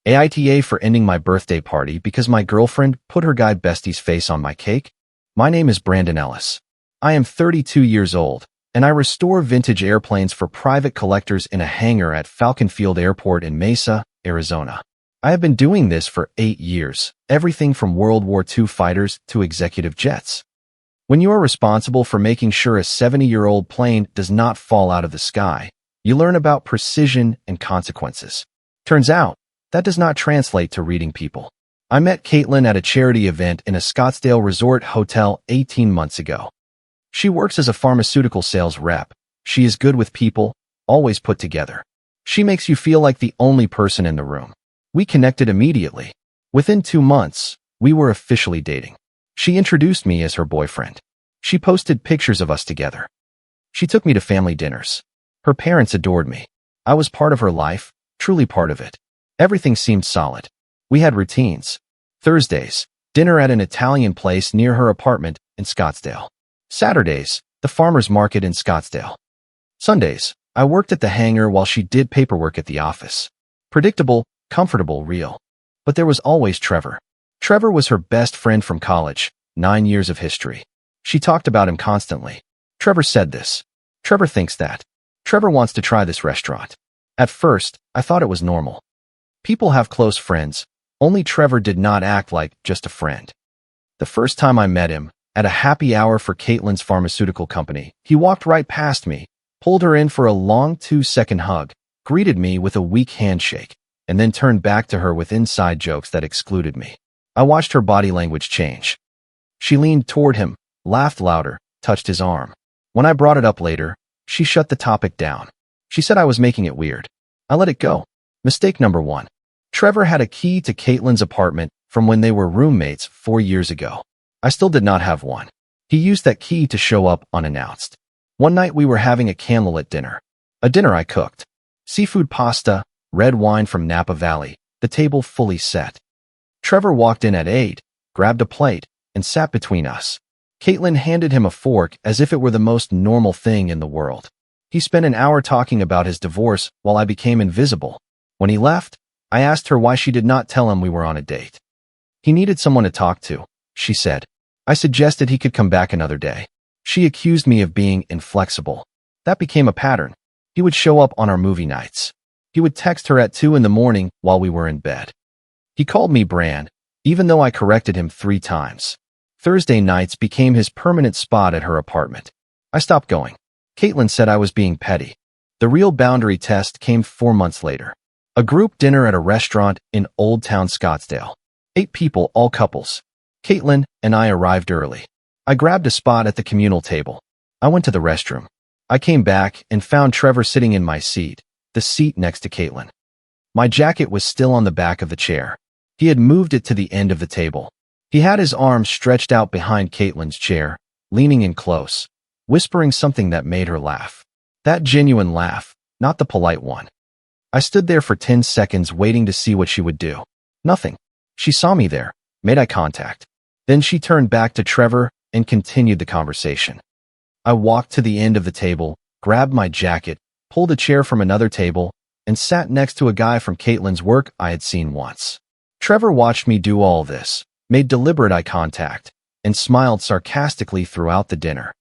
AITA for ending my birthday party because my girlfriend put her guy bestie's face on my cake. My name is Brandon Ellis. I am 32 years old, and I restore vintage airplanes for private collectors in a hangar at Falcon Field Airport in Mesa, Arizona. I have been doing this for 8 years, everything from World War II fighters to executive jets. When you are responsible for making sure a 70-year-old plane does not fall out of the sky, you learn about precision and consequences. Turns out, that does not translate to reading people. I met Caitlin at a charity event in a Scottsdale resort hotel 18 months ago. She works as a pharmaceutical sales rep. She is good with people, always put together. She makes you feel like the only person in the room. We connected immediately. Within 2 months, we were officially dating. She introduced me as her boyfriend. She posted pictures of us together. She took me to family dinners. Her parents adored me. I was part of her life, truly part of it. Everything seemed solid. We had routines. Thursdays, dinner at an Italian place near her apartment in Scottsdale. Saturdays, the farmer's market in Scottsdale. Sundays, I worked at the hangar while she did paperwork at the office. Predictable, comfortable, real. But there was always Trevor. Trevor was her best friend from college, 9 years of history. She talked about him constantly. Trevor said this. Trevor thinks that. Trevor wants to try this restaurant. At first, I thought it was normal. People have close friends. Only Trevor did not act like just a friend. The first time I met him, at a happy hour for Caitlin's pharmaceutical company, he walked right past me, pulled her in for a long 2-second hug, greeted me with a weak handshake, and then turned back to her with inside jokes that excluded me. I watched her body language change. She leaned toward him, laughed louder, touched his arm. When I brought it up later, she shut the topic down. She said I was making it weird. I let it go. Mistake number 1. Trevor had a key to Caitlin's apartment from when they were roommates 4 years ago. I still did not have one. He used that key to show up unannounced. One night we were having a candlelit dinner. A dinner I cooked. Seafood pasta, red wine from Napa Valley, the table fully set. Trevor walked in at 8, grabbed a plate, and sat between us. Caitlin handed him a fork as if it were the most normal thing in the world. He spent an hour talking about his divorce while I became invisible. When he left, I asked her why she did not tell him we were on a date. He needed someone to talk to, she said. I suggested he could come back another day. She accused me of being inflexible. That became a pattern. He would show up on our movie nights. He would text her at 2 in the morning while we were in bed. He called me Brand, even though I corrected him 3 times. Thursday nights became his permanent spot at her apartment. I stopped going. Caitlin said I was being petty. The real boundary test came 4 months later. A group dinner at a restaurant in Old Town Scottsdale. 8 people, all couples. Caitlin and I arrived early. I grabbed a spot at the communal table. I went to the restroom. I came back and found Trevor sitting in my seat, the seat next to Caitlin. My jacket was still on the back of the chair. He had moved it to the end of the table. He had his arms stretched out behind Caitlin's chair, leaning in close, whispering something that made her laugh. That genuine laugh, not the polite one. I stood there for 10 seconds waiting to see what she would do. Nothing. She saw me there, made eye contact. Then she turned back to Trevor and continued the conversation. I walked to the end of the table, grabbed my jacket, pulled a chair from another table, and sat next to a guy from Caitlin's work I had seen once. Trevor watched me do all this, made deliberate eye contact, and smiled sarcastically throughout the dinner.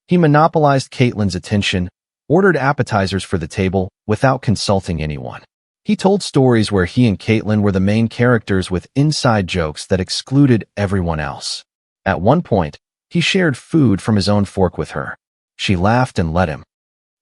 He monopolized Caitlin's attention, ordered appetizers for the table without consulting anyone. He told stories where he and Caitlin were the main characters with inside jokes that excluded everyone else. At one point, he shared food from his own fork with her. She laughed and let him.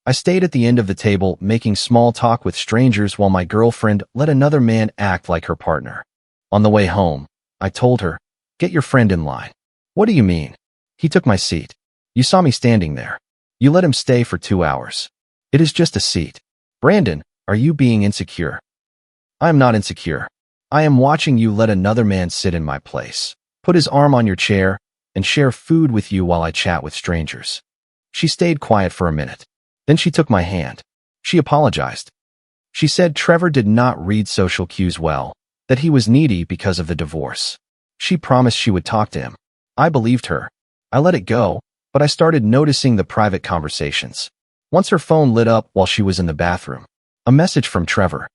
I stayed at the end of the table making small talk with strangers while my girlfriend let another man act like her partner. On the way home, I told her, "Get your friend in line." "What do you mean?" "He took my seat. You saw me standing there. You let him stay for 2 hours. It is just a seat." "Brandon, are you being insecure?" "I am not insecure. I am watching you let another man sit in my place, put his arm on your chair, and share food with you while I chat with strangers." She stayed quiet for a minute. Then she took my hand. She apologized. She said Trevor did not read social cues well, that he was needy because of the divorce. She promised she would talk to him. I believed her. I let it go, but I started noticing the private conversations. Once her phone lit up while she was in the bathroom. A message from Trevor.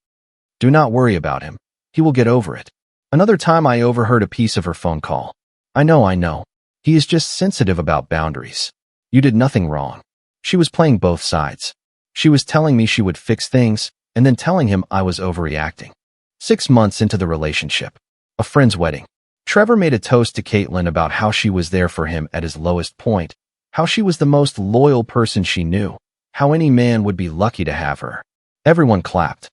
"Do not worry about him. He will get over it. Another time I overheard a piece of her phone call. I know. He is just sensitive about boundaries. You did nothing wrong. She was playing both sides. She was telling me she would fix things, and then telling him I was overreacting. 6 months into the relationship. A friend's wedding. Trevor made a toast to Caitlin about how she was there for him at his lowest point, how she was the most loyal person she knew, how any man would be lucky to have her. Everyone clapped.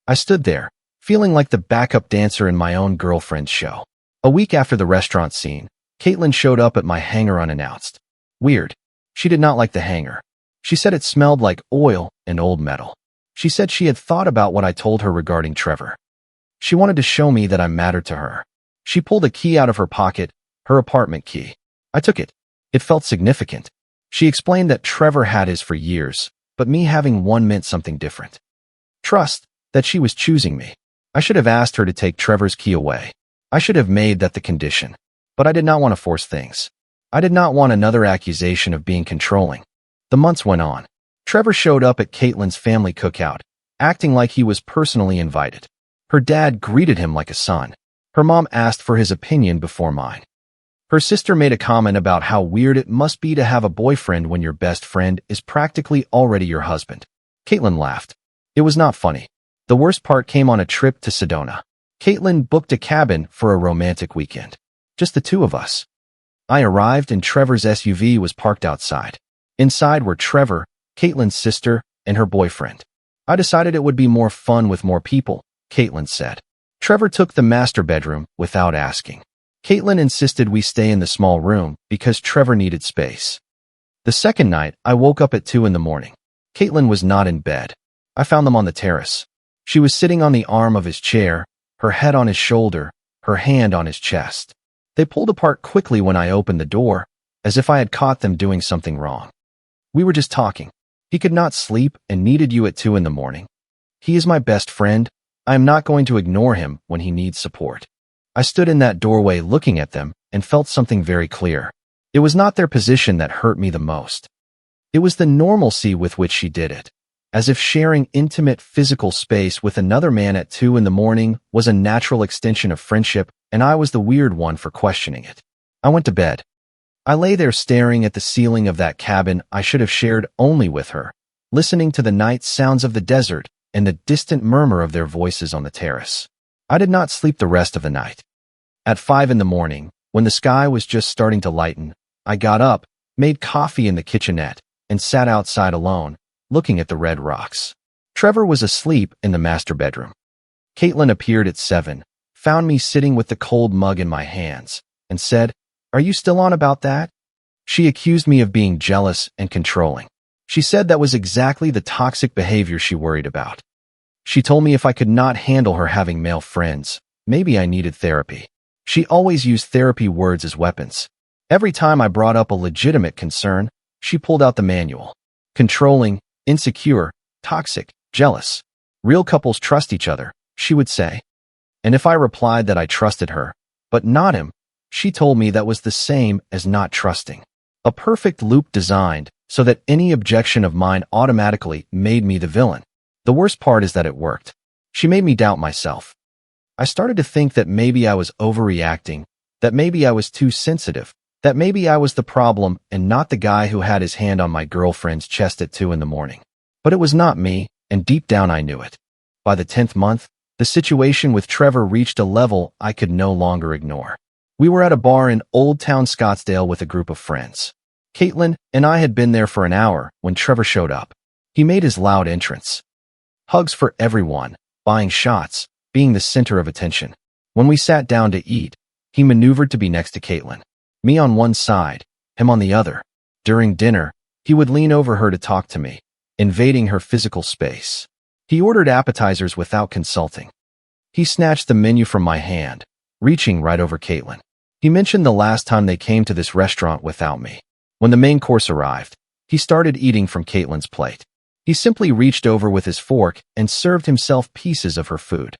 I stood there, feeling like the backup dancer in my own girlfriend's show. A week after the restaurant scene, Caitlin showed up at my hangar unannounced. Weird. She did not like the hangar. She said it smelled like oil and old metal. She said she had thought about what I told her regarding Trevor. She wanted to show me that I mattered to her. She pulled a key out of her pocket, her apartment key. I took it. It felt significant. She explained that Trevor had his for years, but me having one meant something different. Trust, that she was choosing me. I should have asked her to take Trevor's key away. I should have made that the condition. But I did not want to force things. I did not want another accusation of being controlling. The months went on. Trevor showed up at Caitlin's family cookout, acting like he was personally invited. Her dad greeted him like a son. Her mom asked for his opinion before mine. Her sister made a comment about how weird it must be to have a boyfriend when your best friend is practically already your husband. Caitlin laughed. It was not funny. The worst part came on a trip to Sedona. Caitlin booked a cabin for a romantic weekend. Just the two of us. I arrived and Trevor's SUV was parked outside. Inside were Trevor, Caitlin's sister, and her boyfriend. I decided it would be more fun with more people, Caitlin said. Trevor took the master bedroom without asking. Caitlin insisted we stay in the small room because Trevor needed space. The second night, I woke up at 2 in the morning. Caitlin was not in bed. I found them on the terrace. She was sitting on the arm of his chair, her head on his shoulder, her hand on his chest. They pulled apart quickly when I opened the door, as if I had caught them doing something wrong. We were just talking. He could not sleep and needed you at 2 in the morning. He is my best friend. I am not going to ignore him when he needs support. I stood in that doorway looking at them and felt something very clear. It was not their position that hurt me the most. It was the normalcy with which she did it, as if sharing intimate physical space with another man at 2 in the morning was a natural extension of friendship, and I was the weird one for questioning it. I went to bed. I lay there staring at the ceiling of that cabin I should have shared only with her, listening to the night sounds of the desert and the distant murmur of their voices on the terrace. I did not sleep the rest of the night. At 5 in the morning, when the sky was just starting to lighten, I got up, made coffee in the kitchenette, and sat outside alone, looking at the red rocks. Trevor was asleep in the master bedroom. Caitlin appeared at 7, found me sitting with the cold mug in my hands, and said, "Are you still on about that?" She accused me of being jealous and controlling. She said that was exactly the toxic behavior she worried about. She told me if I could not handle her having male friends, maybe I needed therapy. She always used therapy words as weapons. Every time I brought up a legitimate concern, she pulled out the manual. Controlling, insecure, toxic, jealous. Real couples trust each other, she would say. And if I replied that I trusted her, but not him, she told me that was the same as not trusting. A perfect loop designed so that any objection of mine automatically made me the villain. The worst part is that it worked. She made me doubt myself. I started to think that maybe I was overreacting, that maybe I was too sensitive, that maybe I was the problem and not the guy who had his hand on my girlfriend's chest at 2 in the morning. But it was not me, and deep down I knew it. By the 10th month, the situation with Trevor reached a level I could no longer ignore. We were at a bar in Old Town Scottsdale with a group of friends. Caitlin and I had been there for an hour when Trevor showed up. He made his loud entrance. Hugs for everyone, buying shots, being the center of attention. When we sat down to eat, he maneuvered to be next to Caitlin. Me on one side, him on the other. During dinner, he would lean over her to talk to me, invading her physical space. He ordered appetizers without consulting. He snatched the menu from my hand, reaching right over Caitlin. He mentioned the last time they came to this restaurant without me. When the main course arrived, he started eating from Caitlin's plate. He simply reached over with his fork and served himself pieces of her food.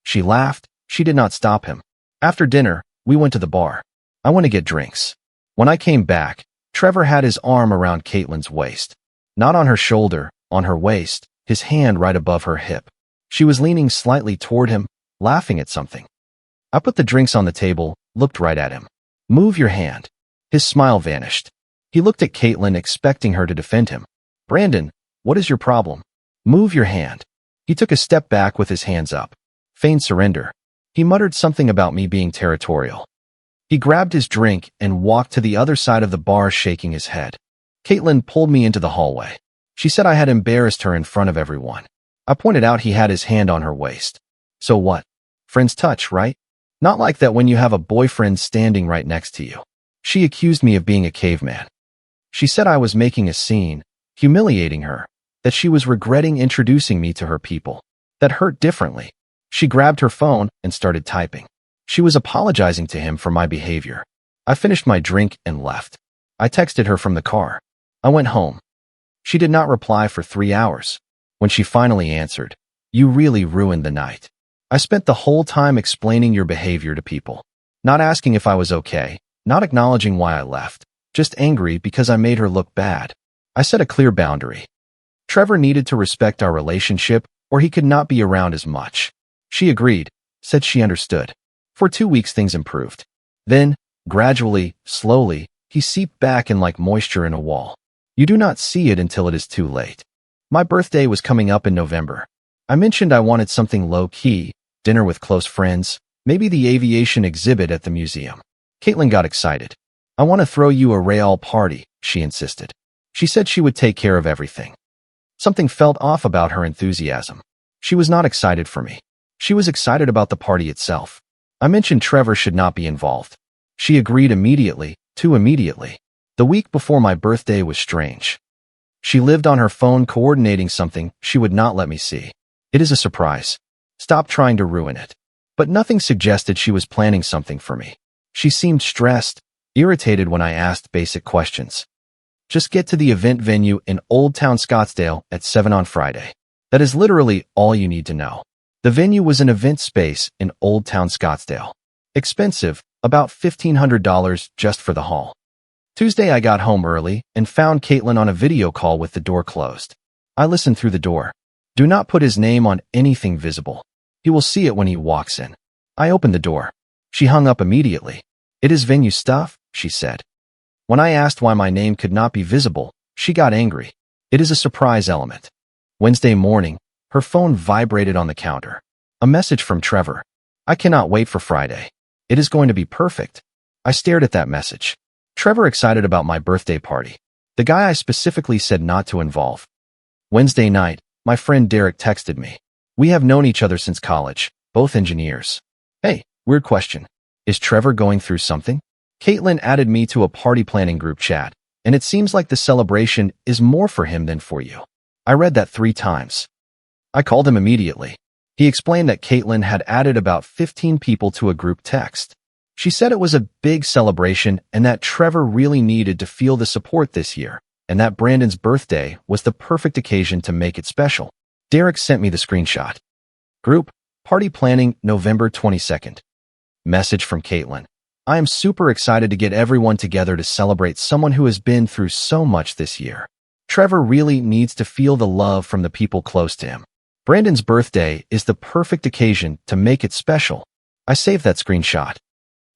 She laughed. She did not stop him. After dinner, we went to the bar. I went to get drinks. When I came back, Trevor had his arm around Caitlin's waist. Not on her shoulder, on her waist, his hand right above her hip. She was leaning slightly toward him, laughing at something. I put the drinks on the table, looked right at him. Move your hand. His smile vanished. He looked at Caitlin, expecting her to defend him. Brandon, what is your problem? Move your hand. He took a step back with his hands up. Feigned surrender. He muttered something about me being territorial. He grabbed his drink and walked to the other side of the bar, shaking his head. Caitlin pulled me into the hallway. She said I had embarrassed her in front of everyone. I pointed out he had his hand on her waist. So what? Friends touch, right? Not like that when you have a boyfriend standing right next to you. She accused me of being a caveman. She said I was making a scene, humiliating her, that she was regretting introducing me to her people. That hurt differently. She grabbed her phone and started typing. She was apologizing to him for my behavior. I finished my drink and left. I texted her from the car. I went home. She did not reply for 3 hours. When she finally answered, "You really ruined the night. I spent the whole time explaining your behavior to people. Not asking if I was okay, not acknowledging why I left. Just angry because I made her look bad. I set a clear boundary. Trevor needed to respect our relationship or he could not be around as much." She agreed, said she understood. For 2 weeks things improved. Then, gradually, slowly, he seeped back in like moisture in a wall. You do not see it until it is too late. My birthday was coming up in November. I mentioned I wanted something low-key, dinner with close friends, maybe the aviation exhibit at the museum. Caitlin got excited. "I want to throw you a real party," she insisted. She said she would take care of everything. Something felt off about her enthusiasm. She was not excited for me. She was excited about the party itself. I mentioned Trevor should not be involved. She agreed immediately, too immediately. The week before my birthday was strange. She lived on her phone coordinating something she would not let me see. It is a surprise. Stop trying to ruin it. But nothing suggested she was planning something for me. She seemed stressed, irritated when I asked basic questions. Just get to the event venue in Old Town Scottsdale at 7 on Friday. That is literally all you need to know. The venue was an event space in Old Town Scottsdale. Expensive, about $1,500 just for the hall. Tuesday I got home early and found Caitlin on a video call with the door closed. I listened through the door. Do not put his name on anything visible. He will see it when he walks in. I opened the door. She hung up immediately. "It is venue stuff," she said. When I asked why my name could not be visible, she got angry. It is a surprise element. Wednesday morning, her phone vibrated on the counter. A message from Trevor. "I cannot wait for Friday. It is going to be perfect." I stared at that message. Trevor excited about my birthday party. The guy I specifically said not to involve. Wednesday night, my friend Derek texted me. We have known each other since college, both engineers. "Hey, weird question. Is Trevor going through something?" Caitlin added me to a party planning group chat, and it seems like the celebration is more for him than for you. I read that 3 times. I called him immediately. He explained that Caitlin had added about 15 people to a group text. She said it was a big celebration and that Trevor really needed to feel the support this year, and that Brandon's birthday was the perfect occasion to make it special. Derek sent me the screenshot. Group, party planning, November 22nd. Message from Caitlin. "I am super excited to get everyone together to celebrate someone who has been through so much this year. Trevor really needs to feel the love from the people close to him. Brandon's birthday is the perfect occasion to make it special." I saved that screenshot.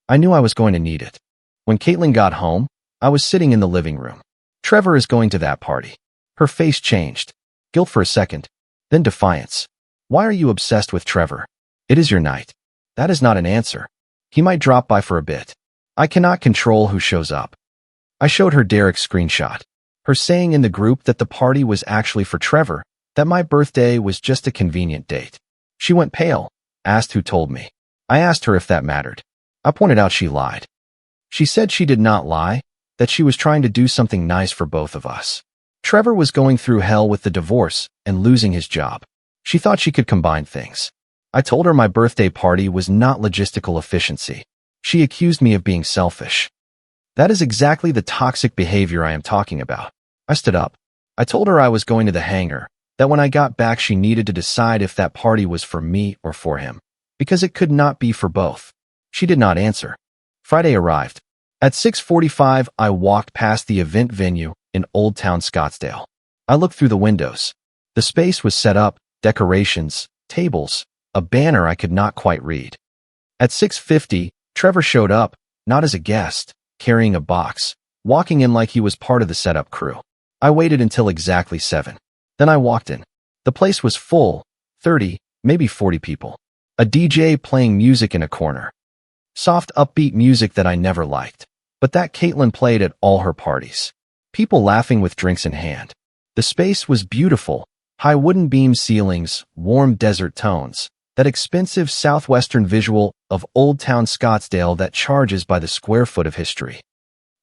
I knew I was going to need it. When Caitlin got home, I was sitting in the living room. "Trevor is going to that party." Her face changed. Guilt for a second, then defiance. "Why are you obsessed with Trevor? It is your night." That is not an answer. He might drop by for a bit. I cannot control who shows up. I showed her Derek's screenshot. Her saying in the group that the party was actually for Trevor, that my birthday was just a convenient date. She went pale, asked who told me. I asked her if that mattered. I pointed out she lied. She said she did not lie, that she was trying to do something nice for both of us. Trevor was going through hell with the divorce and losing his job. She thought she could combine things. I told her my birthday party was not logistical efficiency. She accused me of being selfish. That is exactly the toxic behavior I am talking about. I stood up. I told her I was going to the hangar, that when I got back she needed to decide if that party was for me or for him, because it could not be for both. She did not answer. Friday arrived. At 6:45, I walked past the event venue in Old Town Scottsdale. I looked through the windows. The space was set up, decorations, tables, a banner I could not quite read. At 6:50, Trevor showed up, not as a guest, carrying a box, walking in like he was part of the setup crew. I waited until exactly 7. Then I walked in. The place was full, 30, maybe 40 people. A DJ playing music in a corner. Soft, upbeat music that I never liked, but that Caitlin played at all her parties. People laughing with drinks in hand. The space was beautiful. High wooden beam ceilings, warm desert tones, that expensive southwestern visual of Old Town Scottsdale that charges by the square foot of history.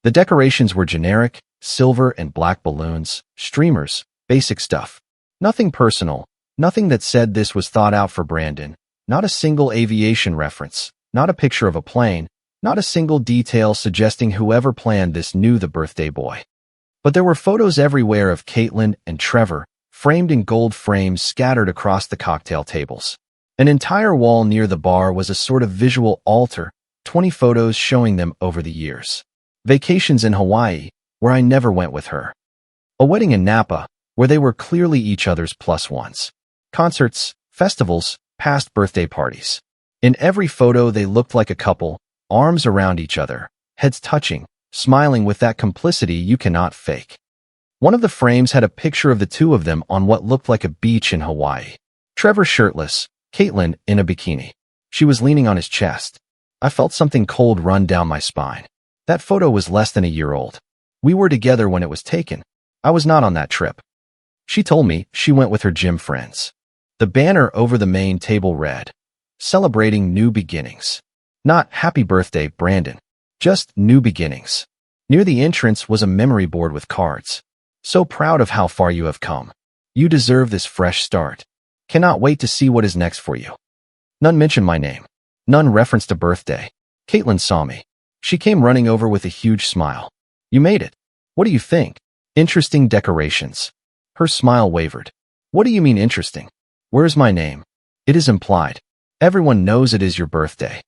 The decorations were generic, silver and black balloons, streamers, basic stuff. Nothing personal, nothing that said this was thought out for Brandon, not a single aviation reference, not a picture of a plane, not a single detail suggesting whoever planned this knew the birthday boy. But there were photos everywhere of Caitlin and Trevor, framed in gold frames scattered across the cocktail tables. An entire wall near the bar was a sort of visual altar, 20 photos showing them over the years. Vacations in Hawaii, where I never went with her. A wedding in Napa, where they were clearly each other's plus ones. Concerts, festivals, past birthday parties. In every photo they looked like a couple, arms around each other, heads touching, smiling with that complicity you cannot fake. One of the frames had a picture of the two of them on what looked like a beach in Hawaii. Trevor shirtless, Caitlin in a bikini. She was leaning on his chest. I felt something cold run down my spine. That photo was less than a year old. We were together when it was taken. I was not on that trip. She told me she went with her gym friends. The banner over the main table read, "Celebrating New Beginnings." Not "Happy Birthday, Brandon." Just "New Beginnings." Near the entrance was a memory board with cards. "So proud of how far you have come. You deserve this fresh start. Cannot wait to see what is next for you." None mentioned my name. None referenced a birthday. Caitlin saw me. She came running over with a huge smile. "You made it. What do you think? Interesting decorations." Her smile wavered. "What do you mean interesting? Where's my name? It is implied. Everyone knows it is your birthday."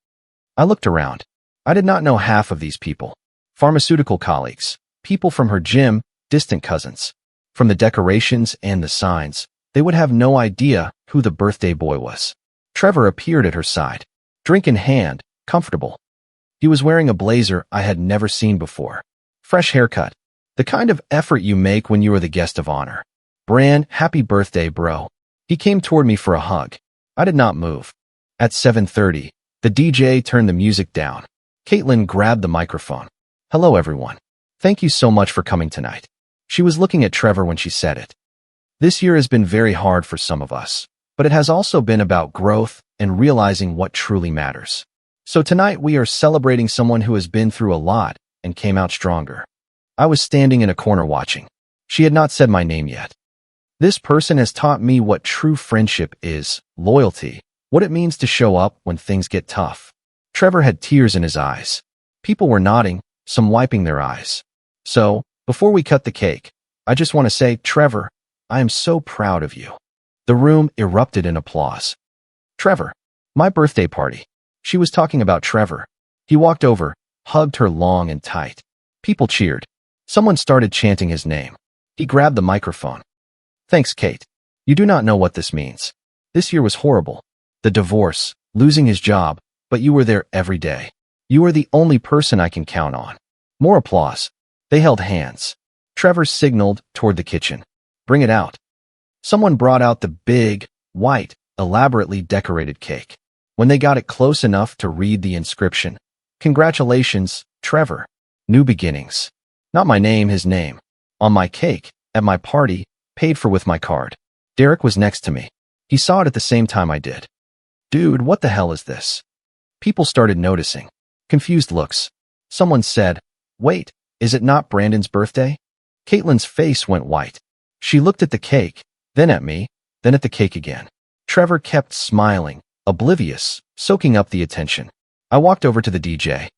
I looked around. I did not know half of these people. Pharmaceutical colleagues, people from her gym, distant cousins. From the decorations and the signs, they would have no idea who the birthday boy was. Trevor appeared at her side, drink in hand, comfortable. He was wearing a blazer I had never seen before. Fresh haircut. The kind of effort you make when you are the guest of honor. "Bran, happy birthday, bro." He came toward me for a hug. I did not move. At 7:30, the DJ turned the music down. Caitlin grabbed the microphone. "Hello, everyone. Thank you so much for coming tonight." She was looking at Trevor when she said it. "This year has been very hard for some of us, but it has also been about growth and realizing what truly matters. So tonight we are celebrating someone who has been through a lot and came out stronger." I was standing in a corner watching. She had not said my name yet. This person has taught me what true friendship is, loyalty, what it means to show up when things get tough. Trevor had tears in his eyes. People were nodding, some wiping their eyes. "So, before we cut the cake, I just want to say, Trevor, I am so proud of you." The room erupted in applause. "Trevor, my birthday party." She was talking about Trevor. He walked over, hugged her long and tight. People cheered. Someone started chanting his name. He grabbed the microphone. "Thanks, Kate. You do not know what this means. This year was horrible. The divorce, losing his job, but you were there every day. You are the only person I can count on." More applause. They held hands. Trevor signaled toward the kitchen. "Bring it out." Someone brought out the big, white, elaborately decorated cake. When they got it close enough to read the inscription, "Congratulations, Trevor. New beginnings." Not my name, his name. On my cake, at my party, paid for with my card. Derek was next to me. He saw it at the same time I did. "Dude, what the hell is this?" People started noticing. Confused looks. Someone said, "Wait, is it not Brandon's birthday?" Caitlin's face went white. She looked at the cake, then at me, then at the cake again. Trevor kept smiling, oblivious, soaking up the attention. I walked over to the DJ.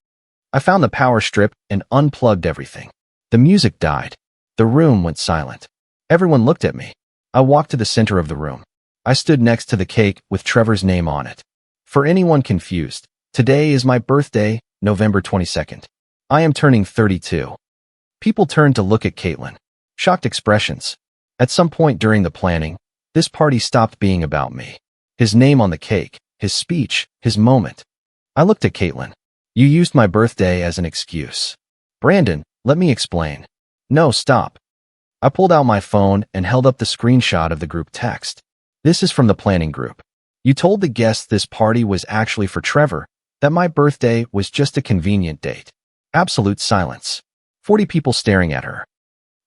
I found the power strip and unplugged everything. The music died. The room went silent. Everyone looked at me. I walked to the center of the room. I stood next to the cake with Trevor's name on it. For anyone confused, today is my birthday, November 22nd. I am turning 32. People turned to look at Caitlin. Shocked expressions. At some point during the planning, this party stopped being about me. His name on the cake, his speech, his moment. I looked at Caitlin. You used my birthday as an excuse. Brandon, let me explain. No, stop. I pulled out my phone and held up the screenshot of the group text. This is from the planning group. You told the guests this party was actually for Trevor, that my birthday was just a convenient date. Absolute silence. 40 people staring at her.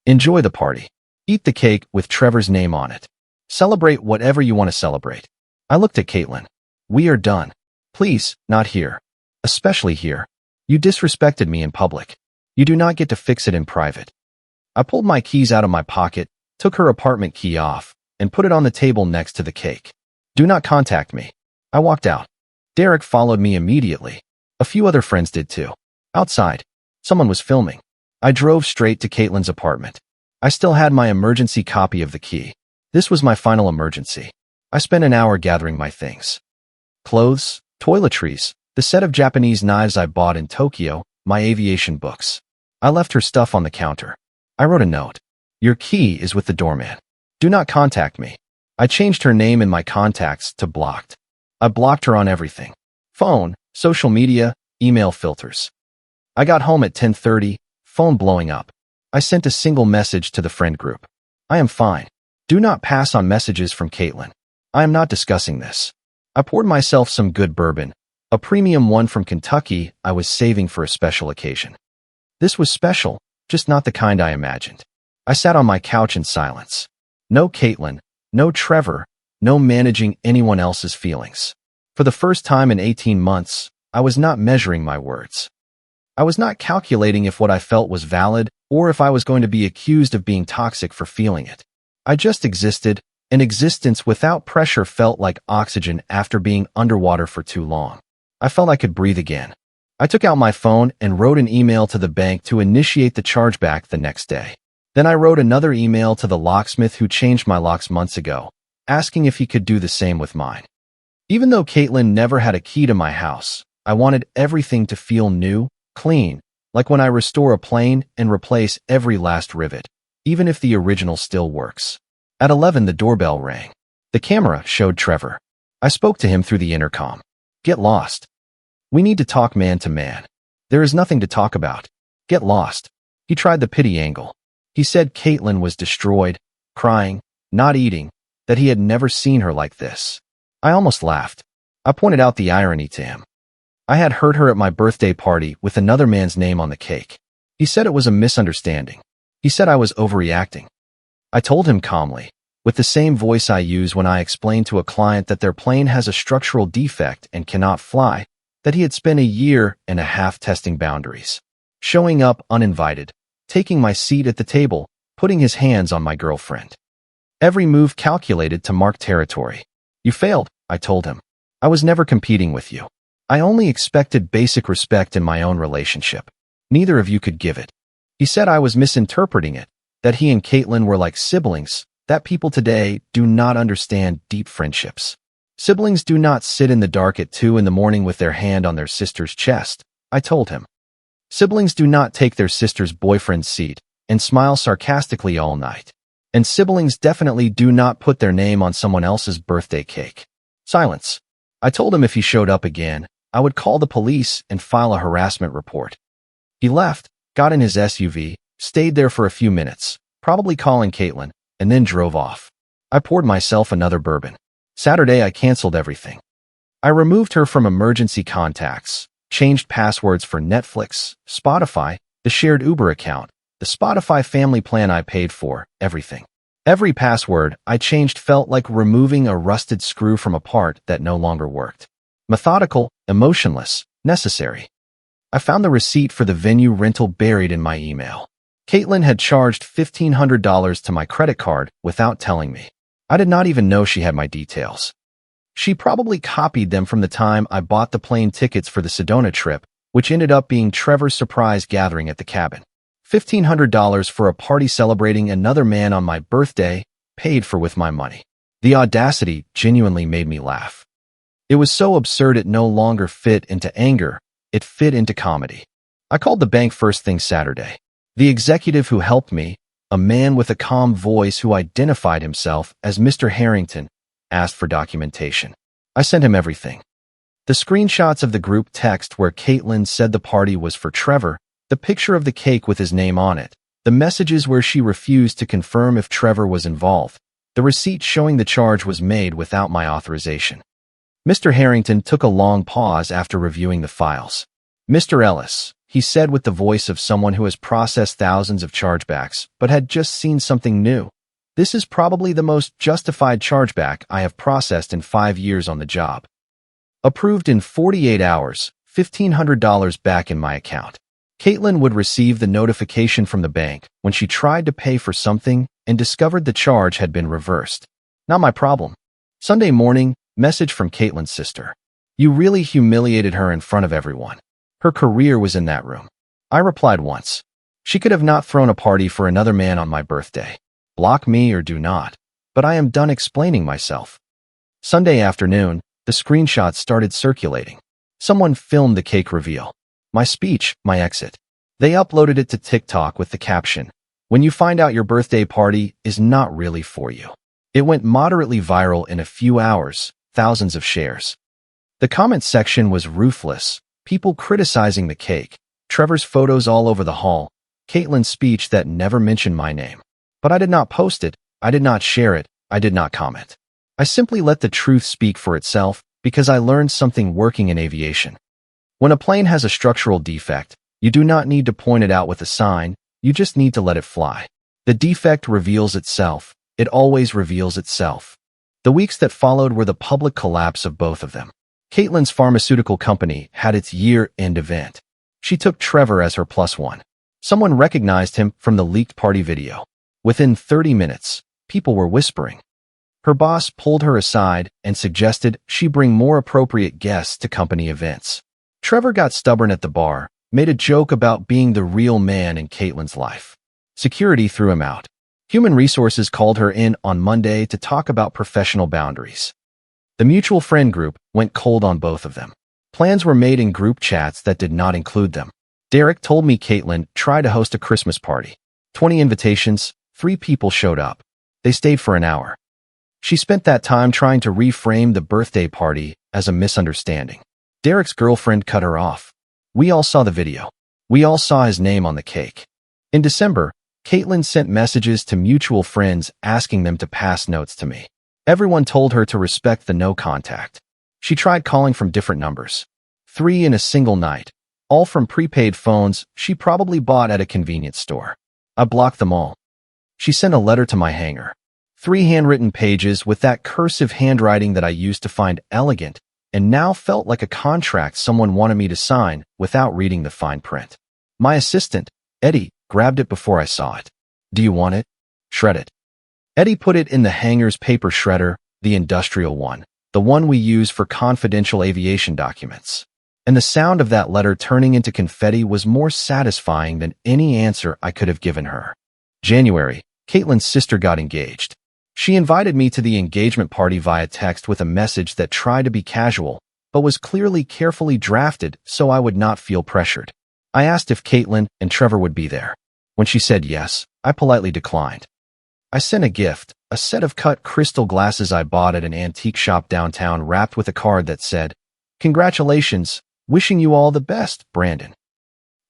Enjoy the party. Eat the cake with Trevor's name on it. Celebrate whatever you want to celebrate. I looked at Caitlin. We are done. Please, not here. Especially here. You disrespected me in public. You do not get to fix it in private. I pulled my keys out of my pocket, took her apartment key off, and put it on the table next to the cake. Do not contact me. I walked out. Derek followed me immediately. A few other friends did too. Outside, someone was filming. I drove straight to Caitlin's apartment. I still had my emergency copy of the key. This was my final emergency. I spent an hour gathering my things. Clothes, toiletries, the set of Japanese knives I bought in Tokyo, my aviation books. I left her stuff on the counter. I wrote a note. Your key is with the doorman. Do not contact me. I changed her name in my contacts to blocked. I blocked her on everything. Phone, social media, email filters. I got home at 10:30, phone blowing up. I sent a single message to the friend group. I am fine. Do not pass on messages from Caitlin. I am not discussing this. I poured myself some good bourbon, a premium one from Kentucky I was saving for a special occasion. This was special, just not the kind I imagined. I sat on my couch in silence. No Caitlin, no Trevor, no managing anyone else's feelings. For the first time in 18 months, I was not measuring my words. I was not calculating if what I felt was valid or if I was going to be accused of being toxic for feeling it. I just existed. An existence without pressure felt like oxygen after being underwater for too long. I felt I could breathe again. I took out my phone and wrote an email to the bank to initiate the chargeback the next day. Then I wrote another email to the locksmith who changed my locks months ago, asking if he could do the same with mine. Even though Caitlin never had a key to my house, I wanted everything to feel new, clean, like when I restore a plane and replace every last rivet, even if the original still works. At 11, the doorbell rang. The camera showed Trevor. I spoke to him through the intercom. Get lost. We need to talk man to man. There is nothing to talk about. Get lost. He tried the pity angle. He said Caitlin was destroyed, crying, not eating, that he had never seen her like this. I almost laughed. I pointed out the irony to him. I had heard her at my birthday party with another man's name on the cake. He said it was a misunderstanding. He said I was overreacting. I told him calmly, with the same voice I use when I explain to a client that their plane has a structural defect and cannot fly, that he had spent a year and a half testing boundaries, showing up uninvited, taking my seat at the table, putting his hands on my girlfriend. Every move calculated to mark territory. You failed, I told him. I was never competing with you. I only expected basic respect in my own relationship. Neither of you could give it. He said I was misinterpreting it, that he and Caitlin were like siblings, that people today do not understand deep friendships. Siblings do not sit in the dark at 2 in the morning with their hand on their sister's chest, I told him. Siblings do not take their sister's boyfriend's seat and smile sarcastically all night. And siblings definitely do not put their name on someone else's birthday cake. Silence. I told him if he showed up again, I would call the police and file a harassment report. He left, got in his SUV, stayed there for a few minutes, probably calling Caitlin, and then drove off. I poured myself another bourbon. Saturday, I canceled everything. I removed her from emergency contacts, changed passwords for Netflix, Spotify, the shared Uber account, the Spotify family plan I paid for, everything. Every password I changed felt like removing a rusted screw from a part that no longer worked. Methodical, emotionless, necessary. I found the receipt for the venue rental buried in my email. Caitlin had charged $1,500 to my credit card without telling me. I did not even know she had my details. She probably copied them from the time I bought the plane tickets for the Sedona trip, which ended up being Trevor's surprise gathering at the cabin. $1,500 for a party celebrating another man on my birthday, paid for with my money. The audacity genuinely made me laugh. It was so absurd it no longer fit into anger, it fit into comedy. I called the bank first thing Saturday. The executive who helped me, a man with a calm voice who identified himself as Mr. Harrington, asked for documentation. I sent him everything. The screenshots of the group text where Caitlin said the party was for Trevor, the picture of the cake with his name on it, the messages where she refused to confirm if Trevor was involved, the receipt showing the charge was made without my authorization. Mr. Harrington took a long pause after reviewing the files. "Mr. Ellis," he said with the voice of someone who has processed thousands of chargebacks but had just seen something new. "This is probably the most justified chargeback I have processed in 5 years on the job. Approved in 48 hours, $1,500 back in my account." Caitlin would receive the notification from the bank when she tried to pay for something and discovered the charge had been reversed. "Not my problem." Sunday morning, message from Caitlin's sister. "You really humiliated her in front of everyone. Her career was in that room." I replied once. "She could have not thrown a party for another man on my birthday. Block me or do not. But I am done explaining myself." Sunday afternoon, the screenshots started circulating. Someone filmed the cake reveal. My speech, my exit. They uploaded it to TikTok with the caption, "When you find out your birthday party is not really for you." It went moderately viral in a few hours, thousands of shares. The comment section was ruthless, people criticizing the cake, Trevor's photos all over the hall, Caitlin's speech that never mentioned my name. But I did not post it, I did not share it, I did not comment. I simply let the truth speak for itself because I learned something working in aviation. When a plane has a structural defect, you do not need to point it out with a sign, you just need to let it fly. The defect reveals itself. It always reveals itself. The weeks that followed were the public collapse of both of them. Caitlin's pharmaceutical company had its year-end event. She took Trevor as her +1. Someone recognized him from the leaked party video. Within 30 minutes, people were whispering. Her boss pulled her aside and suggested she bring more appropriate guests to company events. Trevor got stubborn at the bar, made a joke about being the real man in Caitlin's life. Security threw him out. Human Resources called her in on Monday to talk about professional boundaries. The mutual friend group went cold on both of them. Plans were made in group chats that did not include them. Derek told me Caitlin tried to host a Christmas party. 20 invitations, 3 people showed up. They stayed for an hour. She spent that time trying to reframe the birthday party as a misunderstanding. Derek's girlfriend cut her off. We all saw the video. We all saw his name on the cake. In December, Caitlin sent messages to mutual friends asking them to pass notes to me. Everyone told her to respect the no contact. She tried calling from different numbers. 3 in a single night. All from prepaid phones she probably bought at a convenience store. I blocked them all. She sent a letter to my hangar. 3 handwritten pages with that cursive handwriting that I used to find elegant and now felt like a contract someone wanted me to sign without reading the fine print. My assistant, Eddie, grabbed it before I saw it. "Do you want it?" "Shred it." Eddie put it in the hangar's paper shredder, the industrial one, the one we use for confidential aviation documents. And the sound of that letter turning into confetti was more satisfying than any answer I could have given her. January, Caitlin's sister got engaged. She invited me to the engagement party via text with a message that tried to be casual, but was clearly carefully drafted so I would not feel pressured. I asked if Caitlin and Trevor would be there. When she said yes, I politely declined. I sent a gift, a set of cut crystal glasses I bought at an antique shop downtown wrapped with a card that said, "Congratulations, wishing you all the best, Brandon."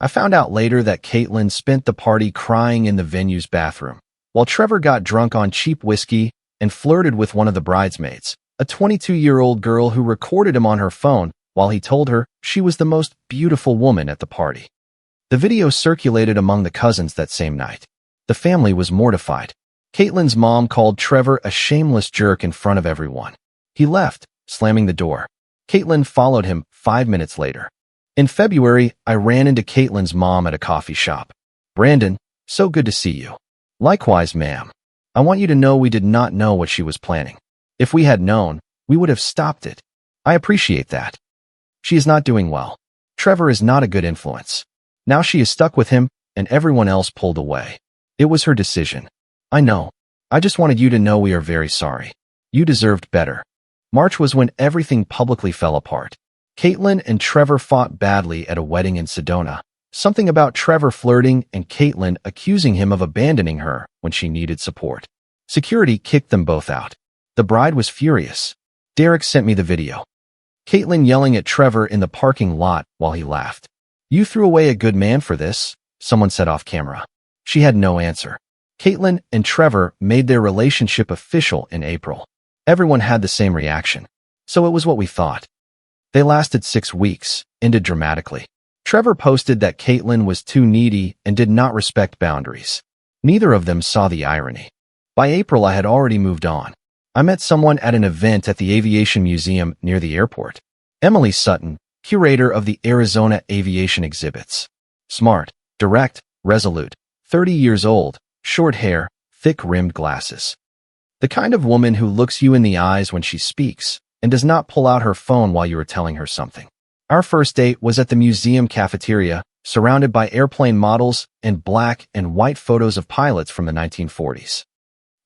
I found out later that Caitlin spent the party crying in the venue's bathroom, while Trevor got drunk on cheap whiskey and flirted with one of the bridesmaids, a 22-year-old girl who recorded him on her phone while he told her she was the most beautiful woman at the party. The video circulated among the cousins that same night. The family was mortified. Caitlin's mom called Trevor a shameless jerk in front of everyone. He left, slamming the door. Caitlin followed him 5 minutes later. In February, I ran into Caitlin's mom at a coffee shop. "Brandon, so good to see you." "Likewise, ma'am. I want you to know we did not know what she was planning. If we had known, we would have stopped it." "I appreciate that." "She is not doing well. Trevor is not a good influence. Now she is stuck with him, and everyone else pulled away. It was her decision." "I know. I just wanted you to know we are very sorry. You deserved better." March was when everything publicly fell apart. Caitlin and Trevor fought badly at a wedding in Sedona. Something about Trevor flirting and Caitlin accusing him of abandoning her when she needed support. Security kicked them both out. The bride was furious. Derek sent me the video. Caitlin yelling at Trevor in the parking lot while he laughed. "You threw away a good man for this," someone said off camera. She had no answer. Caitlin and Trevor made their relationship official in April. Everyone had the same reaction. So it was what we thought. They lasted 6 weeks, ended dramatically. Trevor posted that Caitlin was too needy and did not respect boundaries. Neither of them saw the irony. By April, I had already moved on. I met someone at an event at the Aviation Museum near the airport. Emily Sutton, curator of the Arizona Aviation Exhibits. Smart, direct, resolute, 30 years old, short hair, thick-rimmed glasses. The kind of woman who looks you in the eyes when she speaks and does not pull out her phone while you are telling her something. Our first date was at the museum cafeteria, surrounded by airplane models and black and white photos of pilots from the 1940s.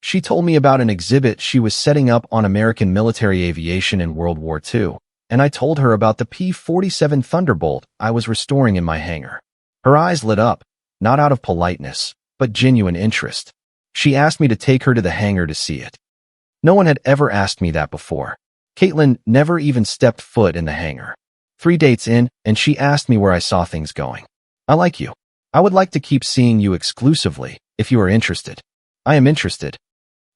She told me about an exhibit she was setting up on American military aviation in World War II, and I told her about the P-47 Thunderbolt I was restoring in my hangar. Her eyes lit up, not out of politeness, but genuine interest. She asked me to take her to the hangar to see it. No one had ever asked me that before. Caitlin never even stepped foot in the hangar. 3 dates in, and she asked me where I saw things going. "I like you. I would like to keep seeing you exclusively, if you are interested." "I am interested."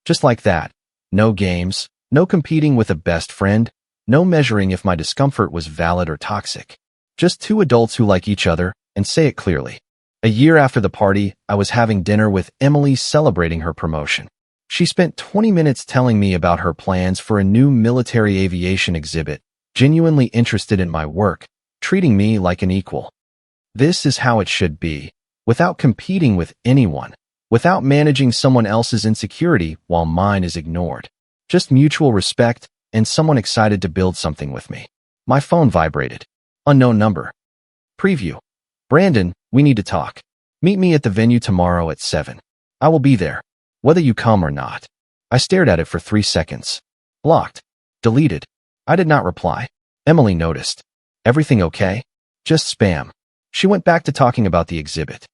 Just like that. No games, no competing with a best friend, no measuring if my discomfort was valid or toxic. Just two adults who like each other and say it clearly. A year after the party, I was having dinner with Emily celebrating her promotion. She spent 20 minutes telling me about her plans for a new military aviation exhibit, genuinely interested in my work, treating me like an equal. This is how it should be, without competing with anyone, without managing someone else's insecurity while mine is ignored. Just mutual respect and someone excited to build something with me. My phone vibrated. Unknown number. Preview. "Brandon, we need to talk. Meet me at the venue tomorrow at 7. I will be there, whether you come or not." I stared at it for 3 seconds. Blocked. Deleted. I did not reply. Emily noticed. "Everything okay?" "Just spam." She went back to talking about the exhibit.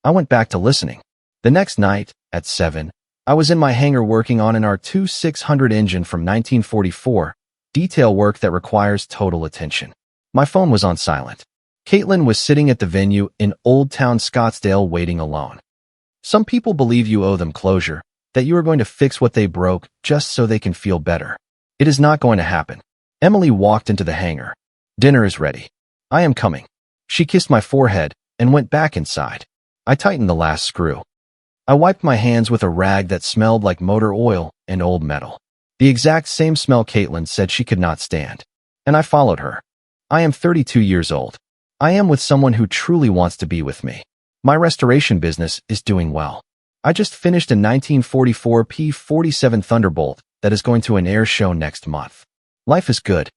I went back to listening. The next night, at 7, I was in my hangar working on an R-2600 engine from 1944, detail work that requires total attention. My phone was on silent. Caitlin was sitting at the venue in Old Town Scottsdale waiting alone. Some people believe you owe them closure, that you are going to fix what they broke just so they can feel better. It is not going to happen. Emily walked into the hangar. "Dinner is ready. I am coming." She kissed my forehead and went back inside. I tightened the last screw. I wiped my hands with a rag that smelled like motor oil and old metal. The exact same smell Caitlin said she could not stand. And I followed her. I am 32 years old. I am with someone who truly wants to be with me. My restoration business is doing well. I just finished a 1944 P-47 Thunderbolt that is going to an air show next month. Life is good.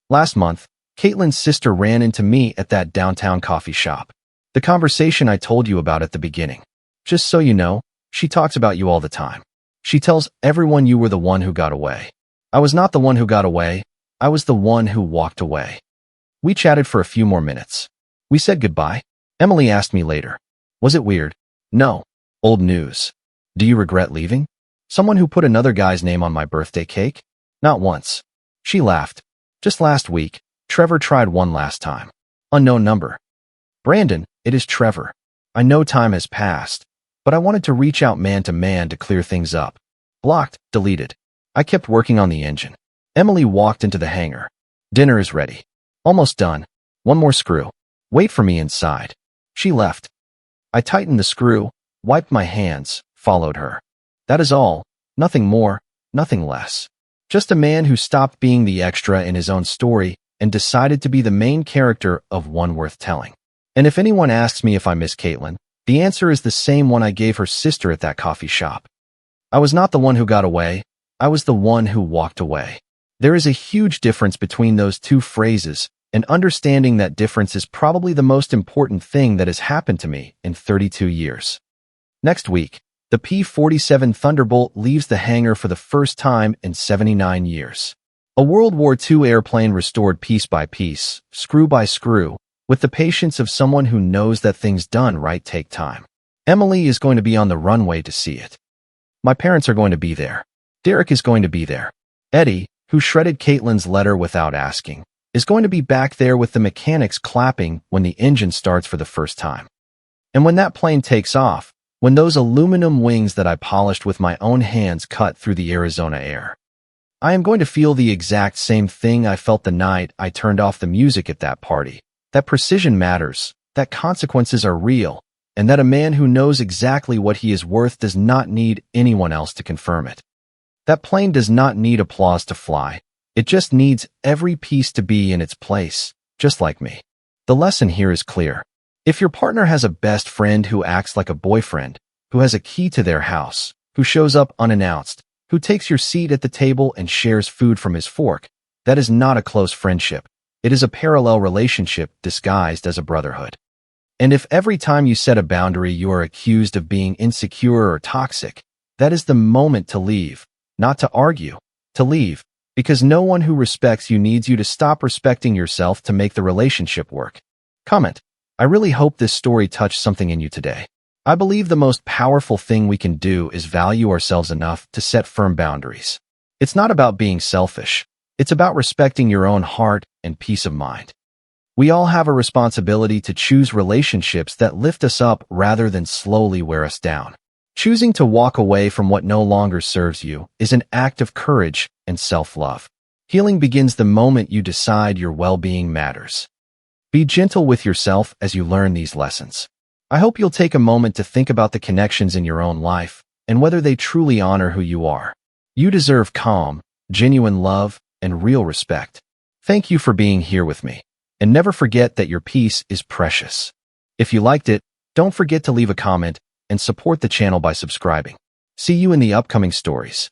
Last month, Caitlin's sister ran into me at that downtown coffee shop. The conversation I told you about at the beginning. Just so you know, she talks about you all the time. She tells everyone you were the one who got away. I was not the one who got away. I was the one who walked away. We chatted for a few more minutes. We said goodbye. Emily asked me later. Was it weird? No. Old news. Do you regret leaving? Someone who put another guy's name on my birthday cake? Not once. She laughed. Just last week, Trevor tried one last time. Unknown number. Brandon, it is Trevor. I know time has passed, but I wanted to reach out man to man to clear things up. Blocked, deleted. I kept working on the engine. Emily walked into the hangar. Dinner is ready. Almost done. One more screw. Wait for me inside. She left. I tightened the screw, wiped my hands, followed her. That is all. Nothing more, nothing less. Just a man who stopped being the extra in his own story and decided to be the main character of one worth telling. And if anyone asks me if I miss Caitlin, the answer is the same one I gave her sister at that coffee shop. I was not the one who got away. I was the one who walked away. There is a huge difference between those two phrases, and understanding that difference is probably the most important thing that has happened to me in 32 years. Next week, the P-47 Thunderbolt leaves the hangar for the first time in 79 years. A World War II airplane restored piece by piece, screw by screw, with the patience of someone who knows that things done right take time. Emily is going to be on the runway to see it. My parents are going to be there. Derek is going to be there. Eddie, who shredded Caitlin's letter without asking, is going to be back there with the mechanics clapping when the engine starts for the first time. And when that plane takes off, when those aluminum wings that I polished with my own hands cut through the Arizona air, I am going to feel the exact same thing I felt the night I turned off the music at that party. That precision matters, that consequences are real, and that a man who knows exactly what he is worth does not need anyone else to confirm it. That plane does not need applause to fly. It just needs every piece to be in its place, just like me. The lesson here is clear. If your partner has a best friend who acts like a boyfriend, who has a key to their house, who shows up unannounced, who takes your seat at the table and shares food from his fork, that is not a close friendship. It is a parallel relationship disguised as a brotherhood. And if every time you set a boundary you are accused of being insecure or toxic, that is the moment to leave, not to argue, to leave, because no one who respects you needs you to stop respecting yourself to make the relationship work. Comment: I really hope this story touched something in you today. I believe the most powerful thing we can do is value ourselves enough to set firm boundaries. It's not about being selfish. It's about respecting your own heart and peace of mind. We all have a responsibility to choose relationships that lift us up rather than slowly wear us down. Choosing to walk away from what no longer serves you is an act of courage and self-love. Healing begins the moment you decide your well-being matters. Be gentle with yourself as you learn these lessons. I hope you'll take a moment to think about the connections in your own life and whether they truly honor who you are. You deserve calm, genuine love, and real respect. Thank you for being here with me. And never forget that your peace is precious. If you liked it, don't forget to leave a comment and support the channel by subscribing. See you in the upcoming stories.